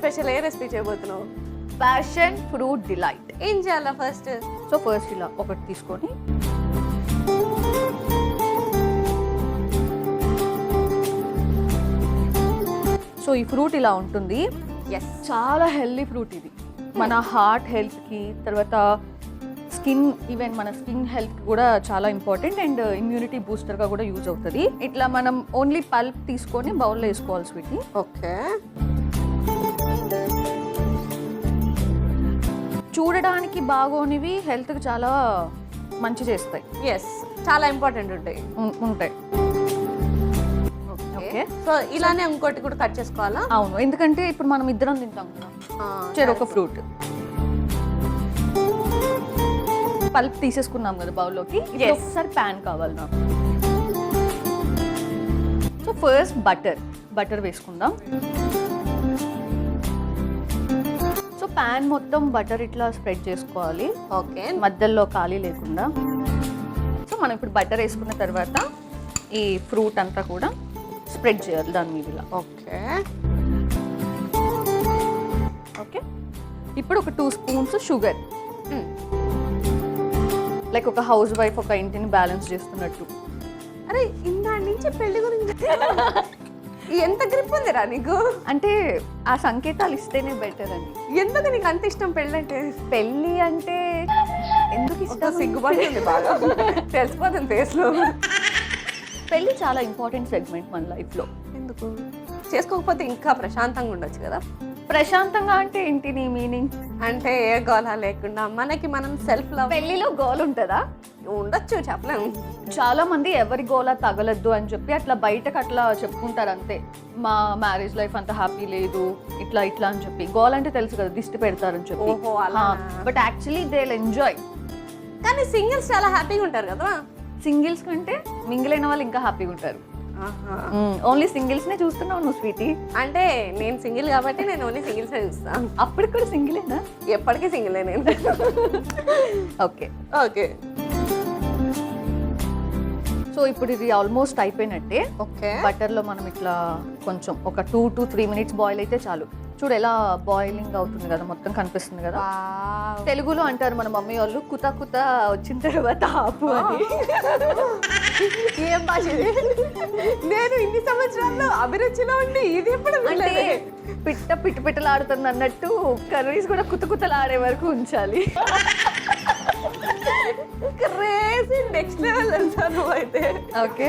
Special ఏ recipe చేయబోతున్నావు? Passion fruit delight. ఏం చేయాలా ఫస్ట్? సో ఫస్ట్ ఇలా ఒకటి తీసుకొని సో ఈ ఫ్రూట్ ఇలా ఉంటుంది. ఎస్, చాలా హెల్దీ ఫ్రూట్ ఇది. మన హార్ట్ హెల్త్కి, తర్వాత స్కిన్, ఈవెన్ మన స్కిన్ హెల్త్ కూడా చాలా ఇంపార్టెంట్ అండ్ ఇమ్యూనిటీ బూస్టర్గా కూడా యూజ్ అవుతుంది. ఇట్లా మనం ఓన్లీ పల్ప్ తీసుకొని బౌల్లో వేసుకోవాలి స్వీట్ని. ఓకే. చూడడానికి బాగోనివి హెల్త్కి చాలా మంచి చేస్తాయి. ఎస్, చాలా ఇంపార్టెంట్ ఉంటాయి. ఉంటాయి. ఓకే, సో ఇలానే ఇంకోటి కూడా కట్ చేసుకోవాలా? అవును, ఎందుకంటే ఇప్పుడు మనం ఇద్దరం తింటాం కదా. ఒక ఫ్రూట్ పల్ప్ తీసేసుకున్నాం కదా బౌల్లోకి. ఒకసారి ప్యాన్ కావాలి నాకు. సో ఫస్ట్ బటర్ వేసుకుందాం. సో ప్యాన్ మొత్తం బటర్ ఇట్లా స్ప్రెడ్ చేసుకోవాలి. ఓకే, మధ్యలో ఖాళీ లేకుండా. సో మనం ఇప్పుడు బటర్ వేసుకున్న తర్వాత ఈ ఫ్రూట్ అంతా కూడా స్ప్రెడ్ చేయాలి దాని మీద ఇలా. ఓకే ఓకే, ఇప్పుడు ఒక 2 స్పూన్స్ షుగర్. లైక్ ఒక హౌస్ వైఫ్ ఒక ఇంటిని బ్యాలెన్స్ చేస్తున్నట్టు. అరే, ఇందా నుంచి పెళ్లి గురించి ఎంత గ్రిప్ ఉందిరా నీకు? అంటే ఆ సంకేతాలు ఇస్తేనే బెటర్ అని. ఎందుకు నీకు అంత ఇష్టం పెళ్ళి అంటే? పెళ్ళి అంటే ఎందుకు ఇష్టం? సిగ్గుపడుతుంది బాగా, తెలిసిపోతుంది ఫేస్ లో. పెళ్ళి చాలా ఇంపార్టెంట్ సెగ్మెంట్ మన లైఫ్లో. ఎందుకు చేసుకోకపోతే ఇంకా ప్రశాంతంగా ఉండొచ్చు కదా? ప్రశాంతంగా అంటే ఏంటి నీ మీనింగ్? అంటే ఏ గోళ లేకుండా మనకి మనం సెల్ఫ్ లవ్. పెళ్ళిలో గోల్ ఉంటుందా? ఉండొచ్చు, చెప్పలేము. చాలా మంది ఎవరి గోల తగలద్దు అని చెప్పి అట్లా బయటకు అట్లా చెప్పుకుంటారు అంతే. మా మ్యారేజ్ లైఫ్ అంత హ్యాపీ లేదు, ఇట్లా ఇట్లా అని చెప్పి. గోల్ అంటే తెలుసు కదా, దిష్టి పెడతారని చెప్పి. ఓహో, అలా. But actually they will enjoy. కానీ సింగిల్స్ చాలా హ్యాపీగా ఉంటారు కదా. సింగిల్స్ కంటే మింగిల్ అయిన వాళ్ళు ఇంకా హ్యాపీగా ఉంటారు. ఓన్లీ సింగిల్స్ నే చూస్తున్నావు నువ్వు స్వీటీ. అంటే నేను సింగిల్ కాబట్టి నేను ఓన్లీ సింగిల్స్ చూస్తాను. అప్పటికి కూడా సింగిలేనా? ఎప్పటికీ సింగిలే నేను. ఓకే ఓకే, సో ఇప్పుడు ఇది ఆల్మోస్ట్ అయిపోయినట్టే. ఓకే, బటర్ లో మనం ఇట్లా కొంచెం ఒక 2 to 3 minutes బాయిల్ అయితే చాలు. చూడు ఎలా బాయిలింగ్ అవుతుంది కదా, మొత్తం కనిపిస్తుంది కదా. తెలుగులో అంటారు మన మమ్మీ వాళ్ళు, కుత కుత వచ్చిన తర్వాత ఆపు అని. ఏం భాష ఇది? నేను ఇన్ని సంవత్సరాల్లో అభిరుచిలో ఉండి ఇది ఎప్పుడు అంటే పిట్ట పిట్ట పిట్టలాడుతుంది అన్నట్టు కర్రీస్ కూడా కుత కుతలాడే వరకు ఉంచాలి. క్రేజీ, నెక్స్ట్ లెవెల్ తెలుసా నువ్వు అయితే. ఓకే,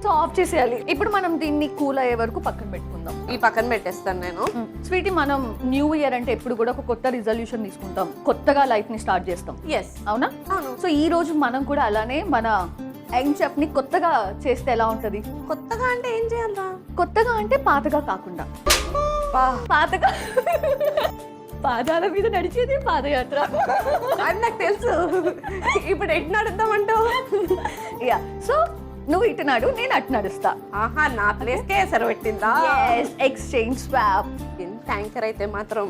సో ఆఫ్ చేసేయాలి. ఇప్పుడు మనం దీన్ని కూల్ అయ్యే వరకు పక్కన పెట్టుకుందాం. ఈ పక్కన పెట్టేస్తాను నేను. స్వీటీ, మనం న్యూ ఇయర్ అంటే ఎప్పుడు కూడా ఒక కొత్త రిజల్యూషన్ తీసుకుంటాం, కొత్తగా లైఫ్ ని స్టార్ట్ చేస్తాం. ఎస్, అవునా? సో ఈ రోజు మనం కూడా అలానే మన యంగ్ చెఫ్ ని కొత్తగా చేస్తే ఎలా ఉంటది? కొత్తగా అంటే ఏం చేయాలరా? కొత్తగా అంటే పాతగా కాకుండా. పాతగా పాదాల మీద నడిచేది పాదయాత్ర అది నాకు తెలుసు. ఇప్పుడు ఎటు నడుద్దామంటావు? యా, సో నువ్వు ఇటు నడు, నేను అటు నడుస్తా. ఆహా, నా ప్లేస్ కే ఎసరు పెట్టిందా? Exchange swap. ఎంత యాంకర్ అయితే మాత్రం.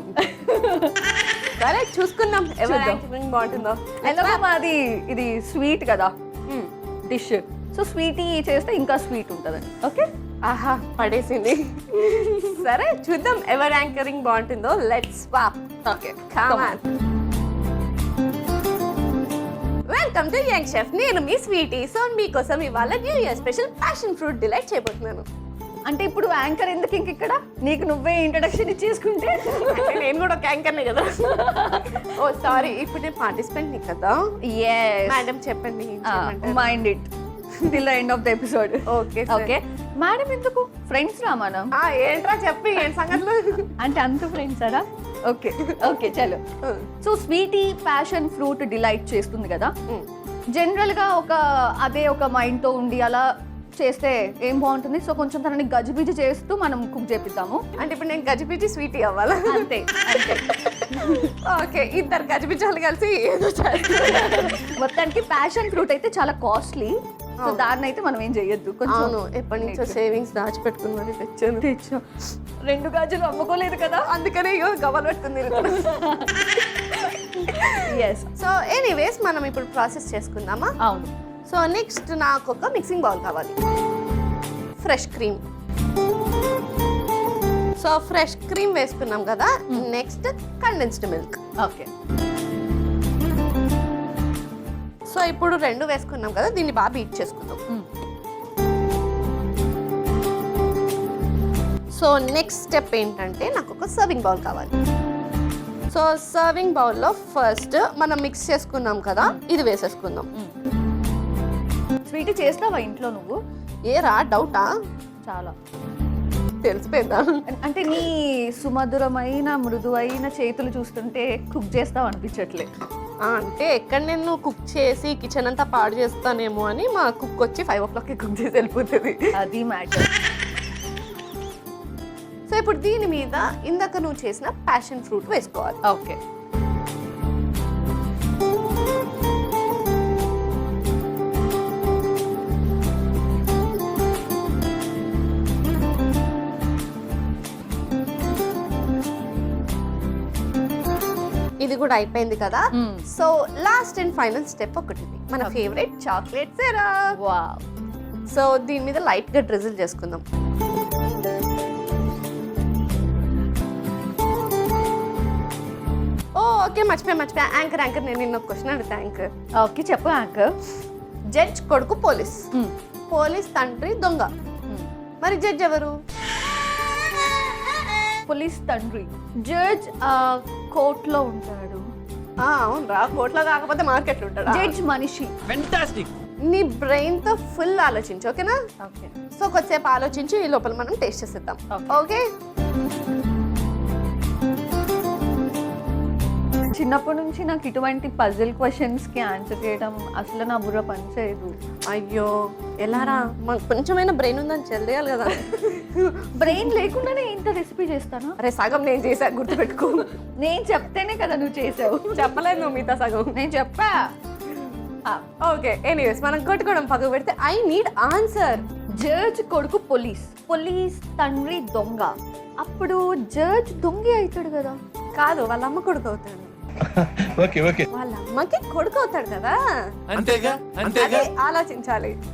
సరే, చూసుకుందాం ఎవరు యాంకరింగ్ బాగుంటుందో. ఎలాగో మాది ఇది స్వీట్ కదా డిష్, సో స్వీట్ చేస్తే ఇంకా స్వీట్ ఉంటుందని. ఓకే, ఆహా, పడేసింది. సరే, చూద్దాం ఎవరు యాంకరింగ్ బాగుంటుందో. Let's swap. Okay, come on. Welcome to young chef. నేను మీ స్వీటీ. సో మీకోసం ఇవాళ new year special passion fruit delight చేయబోతున్నాను. అంటే ఇప్పుడు యాంకర్ ఎందుకు ఇంక ఇక్కడ? నీకు నువ్వే ఇంట్రడక్షన్ ఇచ్చేసుకుంటే. నేను కూడా ఒక యాంకర్నే కదా. ఓ సారీ, ఇప్పుడు నేను పార్టిసిపెంట్ ని కదా. మేడం చెప్పండి. Mind it till the end of the episode. Okay okay madam, ఎందుకు ఫ్రెండ్స్ రా మనం? ఏంట్రా చెప్పి ఏం సంగతులు? అంటే అంత ఫ్రెండ్స్ అరా? ఓకే ఓకే, చలో. So sweety passion fruit delight చేస్తుంది కదా. జనరల్ గా అదే ఒక మైండ్ తో ఉండి అలా చేస్తే ఏం బాగుంటుంది. సో కొంచెం తనని గజిబిజి చేస్తూ మనం కుక్ చేపిద్దాము. అంటే ఇప్పుడు నేను గజిబిజి స్వీటీ అవ్వాలా? అంతే అంతే. ఓకే, ఇద్దరు గజిబిజాలు కలిసి ఏదో మొత్తానికి ప్యాషన్ ఫ్రూట్ అయితే చాలా కాస్ట్లీ. సో దాన్ని అయితే మనం ఏం చెయ్యొద్దు. కొంచెం ఎప్పటి నుంచో సేవింగ్స్ దాచిపెట్టుకుని మరి తెచ్చాను. 2 గాజులు అమ్ముకోలేదు కదా, అందుకనే గవ్వలు పెట్టుకుంది. ఎస్. సో ఎనీవేస్ మనం ఇప్పుడు ప్రాసెస్ చేసుకుందామా? అవును. సో నెక్స్ట్ నాకు ఒక మిక్సింగ్ బౌల్ కావాలి. Fresh cream. So fresh cream వేసుకున్నాం కదా, next condensed milk. Okay. So ఇప్పుడు రెండు వేసుకున్నాం కదా, దీన్ని బాగా బీట్ చేసుకుందాం. సో నెక్స్ట్ స్టెప్ ఏంటంటే నాకు ఒక సర్వింగ్ బౌల్ కావాలి. సో సర్వింగ్ బౌల్లో ఫస్ట్ మనం మిక్స్ చేసుకున్నాం కదా, ఇది వేసేసుకుందాం. స్వీటీ చేస్తావా ఇంట్లో నువ్వు? ఏరా డౌటా? చాలా తెలిసిపోయిందా? అంటే నీ సుమధురమైన మృదువైన చేతులు చూస్తుంటే కుక్ చేస్తావు అనిపించట్లే. అంటే ఎక్కడ నేను కుక్ చేసి కిచెన్ అంతా పాడు చేస్తానేమో అని మా కుక్ వచ్చి 5 o'clock కుక్ చేసి వెళ్ళిపోతుంది. అది మ్యాటర్. సో ఇప్పుడు దీని మీద ఇందాక నువ్వు చేసిన ప్యాషన్ ఫ్రూట్ వేసుకోవాలి. ఓకే. ఇది కూడా అయిపోయింది కదా. So last and final step ఒకటి, మన favourite chocolate syrup. Wow. So దీని మీద లైట్ గా డ్రిజిల్ చేసుకుందాం. ఓకే, మర్చిపోయా. యాంకర్ నేను నిన్న ఒక క్వశ్చన్ అడుగుతా. యాంకర్ ఓకే, చెప్పు యాంకర్. జడ్జ్ కొడుకు పోలీస్, పోలీస్ తండ్రి దొంగ, మరి జడ్జ్ ఎవరు? పోలీస్ తండ్రి. జడ్జ్ కోర్టులో ఉంటాడు. అవునరా, కోర్టులో కాకపోతే మార్కెట్లో ఉంటాడు. జడ్జ్ మనిషి. ఫెంటాస్టిక్. నీ బ్రెయిన్ తో ఫుల్ ఆలోచించు, ఓకేనా? ఓకే. సో కొద్దిసేపు ఆలోచించి ఈ లోపల మనం టేస్ట్ చేసేద్దాం. ఓకే. చిన్నప్పటి నుంచి నాకు ఇటువంటి పజిల్ క్వశ్చన్స్ కి ఆన్సర్ చేయడం అసలు నా బుర్ర పనిచేయదు. అయ్యో ఎలారా, మాకు కొంచెమైనా బ్రెయిన్ ఉందని తెలియాలి కదా. బ్రెయిన్ లేకుండానే ఇంత రెసిపీ చేస్తానా? అరే సగం నేను చేసా, గుర్తుపెట్టుకో. నేను చెప్తేనే కదా నువ్వు చేసావు. చెప్పలేదు నువ్వు మిగతా సగం. నేను చెప్పా. ఓకే, ఎనీవేస్ మనం కొట్టుకోవడం పక్కకు పెడితే ఐ నీడ్ ఆన్సర్. జడ్జ్ కొడుకు పోలీస్, పోలీస్ తండ్రి దొంగ. అప్పుడు జడ్జ్ దొంగ అవుతాడు కదా? కాదు, వాళ్ళ అమ్మ కొడుకు అవుతాడు. Okay okay. వాళ్ళ అమ్మకి కొడుకు అవుతాడు కదా. అంతేగా అదే ఆలోచించాలి.